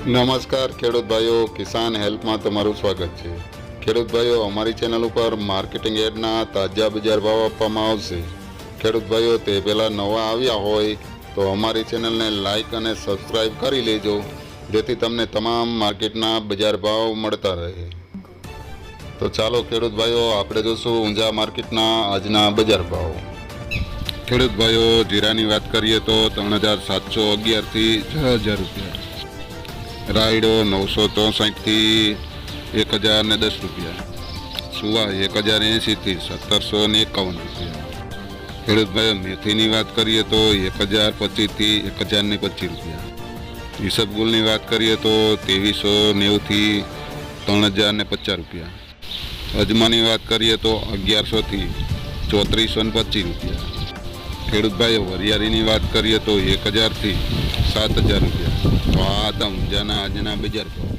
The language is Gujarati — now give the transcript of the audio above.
નમસ્કાર ખેડૂત ભાઈઓ, કિસાન હેલ્પમાં તમારું સ્વાગત છે। ખેડૂત ભાઈઓ, અમારી ચેનલ ઉપર માર્કેટિંગ એડના તાજા બજાર ભાવ આપવામાં આવશે। ખેડૂત ભાઈઓ, તે પહેલાં નવા આવ્યા હોય તો અમારી ચેનલને લાઇક અને સબસ્ક્રાઈબ કરી લેજો, જેથી તમને તમામ માર્કેટના બજાર ભાવ મળતા રહે। તો ચાલો ખેડૂત ભાઈઓ, આપણે જોશું ઊંઝા માર્કેટના આજના બજાર ભાવ। ખેડૂત ભાઈઓ, જીરાની વાત કરીએ તો 3711થી 6000 રૂપિયા, રાયડો 963 થી 1010 રૂપિયા, સુવા 1080 થી 1751 રૂપિયા। ખેડૂત ભાઈઓ, મેથીની વાત કરીએ તો 1025 થી 1025 રૂપિયા, ઈસબગુલની વાત કરીએ તો 2390 થી 3050 રૂપિયા, અજમાની વાત કરીએ તો 1100 થી 3425 રૂપિયા। ખેડૂત ભાઈઓ, વરિયાળીની વાત કરીએ તો 1000 થી 7000 રૂપિયા। તો આ હતા ઊંઝાના આજના બજાર ભાવ।